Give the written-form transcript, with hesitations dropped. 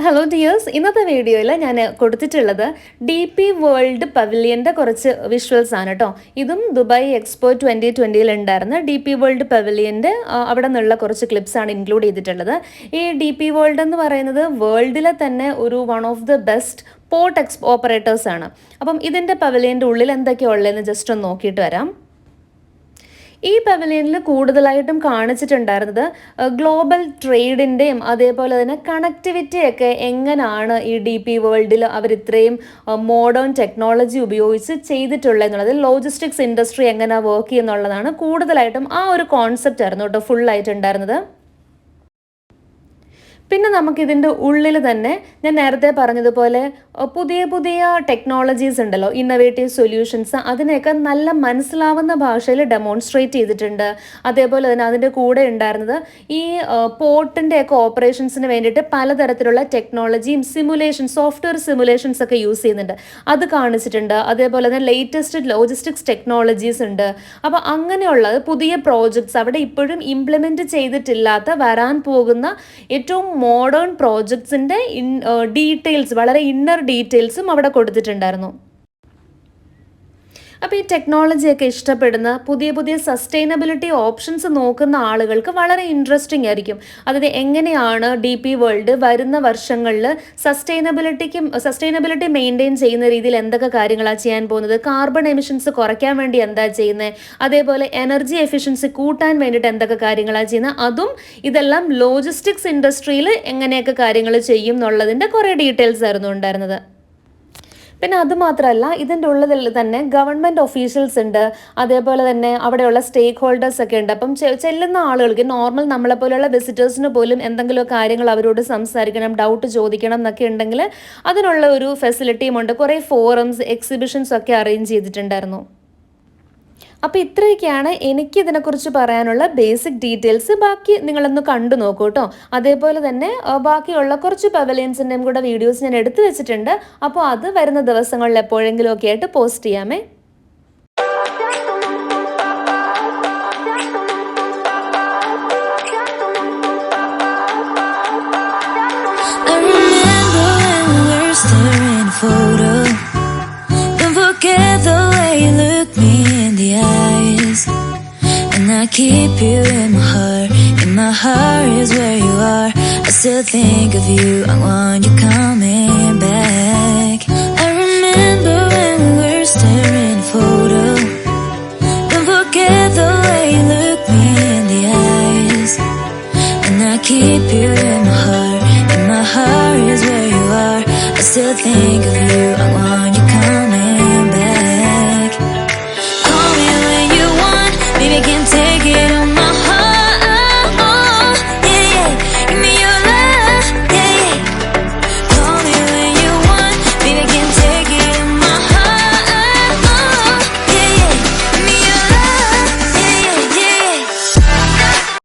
Hello dears, ഇന്നത്തെ വീഡിയോയിൽ ഞാൻ കൊടുത്തിട്ടുള്ളത് DP വേൾഡ് പവലിയൻ്റെ കുറച്ച് വിഷ്വൽസ് ആണ് കേട്ടോ. ഇതും ദുബായ് എക്സ്പോ 2020 ഉണ്ടായിരുന്ന DP വേൾഡ് പവലിയൻ്റെ അവിടെ നിന്നുള്ള കുറച്ച് ക്ലിപ്സ് ആണ് ഇൻക്ലൂഡ് ചെയ്തിട്ടുള്ളത്. ഈ DP വേൾഡ് എന്ന് പറയുന്നത് വേൾഡിലെ തന്നെ ഒരു one of the best port operators ആണ്. അപ്പം ഇതിൻ്റെ പവലിയൻ്റെ ഉള്ളിൽ എന്തൊക്കെയാണ് ഉള്ളതെന്ന് ജസ്റ്റ് ഒന്ന് നോക്കിയിട്ട് വരാം. ഈ പവലിയനിൽ കൂടുതലായിട്ടും കാണിച്ചിട്ടുണ്ടായിരുന്നത് ഗ്ലോബൽ ട്രേഡിൻ്റെയും അതേപോലെ തന്നെ കണക്ടിവിറ്റിയൊക്കെ എങ്ങനെയാണ് ഈ DP വേൾഡിൽ അവർ ഇത്രയും മോഡേൺ ടെക്നോളജി ഉപയോഗിച്ച് ചെയ്തിട്ടുള്ളത് എന്നുള്ളത്, ലോജിസ്റ്റിക്സ് ഇൻഡസ്ട്രി എങ്ങനെ വർക്ക് ചെയ്യുന്നുള്ളതാണ് കൂടുതലായിട്ടും ആ ഒരു കോൺസെപ്റ്റ് ആയിരുന്നു കേട്ടോ ഫുള്ളായിട്ടുണ്ടായിരുന്നത്. പിന്നെ നമുക്കിതിൻ്റെ ഉള്ളിൽ തന്നെ ഞാൻ നേരത്തെ പറഞ്ഞതുപോലെ പുതിയ പുതിയ ടെക്നോളജീസ് ഉണ്ടല്ലോ, ഇന്നോവേറ്റീവ് സൊല്യൂഷൻസ്, അതിനെയൊക്കെ നല്ല മനസ്സിലാവുന്ന ഭാഷയിൽ ഡെമോൺസ്ട്രേറ്റ് ചെയ്തിട്ടുണ്ട്. അതേപോലെ തന്നെ അതിൻ്റെ കൂടെ ഉണ്ടായിരുന്നത് ഈ പോർട്ടിൻ്റെയൊക്കെ ഓപ്പറേഷൻസിന് വേണ്ടിയിട്ട് പലതരത്തിലുള്ള ടെക്നോളജിയും സോഫ്റ്റ്വെയർ സിമുലേഷൻസ് ഒക്കെ യൂസ് ചെയ്യുന്നുണ്ട്, അത് കാണിച്ചിട്ടുണ്ട്. അതേപോലെ തന്നെ ലേറ്റസ്റ്റ് ലോജിസ്റ്റിക്സ് ടെക്നോളജീസ് ഉണ്ട്. അപ്പോൾ അങ്ങനെയുള്ള പുതിയ പ്രോജക്ട്സ് അവിടെ ഇപ്പോഴും ഇംപ്ലിമെൻറ്റ് ചെയ്തിട്ടില്ലാത്ത വരാൻ പോകുന്ന ഏറ്റവും മോഡേൺ പ്രോജക്ട്സിൻ്റെ ഡീറ്റെയിൽസ്, വളരെ ഇന്നർ ഡീറ്റെയിൽസും അവിടെ കൊടുത്തിട്ടുണ്ടായിരുന്നു. അപ്പോൾ ഈ ടെക്നോളജിയൊക്കെ ഇഷ്ടപ്പെടുന്ന പുതിയ പുതിയ സസ്റ്റൈനബിലിറ്റി ഓപ്ഷൻസ് നോക്കുന്ന ആളുകൾക്ക് വളരെ ഇൻട്രസ്റ്റിംഗ് ആയിരിക്കും. അതായത് എങ്ങനെയാണ് DP വേൾഡ് വരുന്ന വർഷങ്ങളിൽ സസ്റ്റൈനബിലിറ്റി മെയിൻറ്റെയിൻ ചെയ്യുന്ന രീതിയിൽ എന്തൊക്കെ കാര്യങ്ങളാണ് ചെയ്യാൻ പോകുന്നത്, കാർബൺ എമിഷൻസ് കുറയ്ക്കാൻ വേണ്ടി എന്താ ചെയ്യുന്നത്, അതേപോലെ എനർജി എഫിഷ്യൻസി കൂട്ടാൻ വേണ്ടിയിട്ട് എന്തൊക്കെ കാര്യങ്ങളാണ് ചെയ്യുന്നത്, അതും ഇതെല്ലാം ലോജിസ്റ്റിക്സ് ഇൻഡസ്ട്രിയിൽ എങ്ങനെയൊക്കെ കാര്യങ്ങൾ ചെയ്യും എന്നുള്ളതിൻ്റെ കുറേ ഡീറ്റെയിൽസ് ആയിരുന്നു ഉണ്ടായിരുന്നത്. പിന്നെ അതുമാത്രമല്ല, ഇതിൻ്റെ ഉള്ളിൽ തന്നെ ഗവൺമെൻറ് ഒഫീഷ്യൽസ് ഉണ്ട്, അതേപോലെ തന്നെ അവിടെയുള്ള സ്റ്റേക്ക് ഹോൾഡേഴ്സ് ഒക്കെ ഉണ്ട്. അപ്പം ചെല്ലുന്ന ആളുകൾക്ക്, നോർമൽ നമ്മളെപ്പോലെയുള്ള വിസിറ്റേഴ്സിന് പോലും എന്തെങ്കിലും കാര്യങ്ങൾ അവരോട് സംസാരിക്കണം, ഡൗട്ട് ചോദിക്കണം എന്നൊക്കെ ഉണ്ടെങ്കിൽ അതിനുള്ള ഒരു ഫെസിലിറ്റിയും ഉണ്ട്. കുറേ ഫോറംസ്, എക്സിബിഷൻസ് ഒക്കെ അറേഞ്ച് ചെയ്തിട്ടുണ്ടായിരുന്നു. അപ്പോൾ ഇത്രയൊക്കെയാണ് എനിക്കിതിനെക്കുറിച്ച് പറയാനുള്ള ബേസിക് ഡീറ്റെയിൽസ്. ബാക്കി നിങ്ങളൊന്ന് കണ്ടു നോക്കൂ കേട്ടോ. അതേപോലെ തന്നെ ബാക്കിയുള്ള കുറച്ച് പവലിയൻസിൻ്റെയും കൂടെ വീഡിയോസ് ഞാൻ എടുത്തു വെച്ചിട്ടുണ്ട്. അപ്പോൾ അത് വരുന്ന ദിവസങ്ങളിൽ എപ്പോഴെങ്കിലും ഒക്കെ ആയിട്ട് post ചെയ്യാമേ. I keep you in my heart is where you are. I still think of you, I want you coming back. I remember when we were staring a photo. Don't forget the way you look me in the eyes. And I keep you in my heart is where you are. I still think of you, I want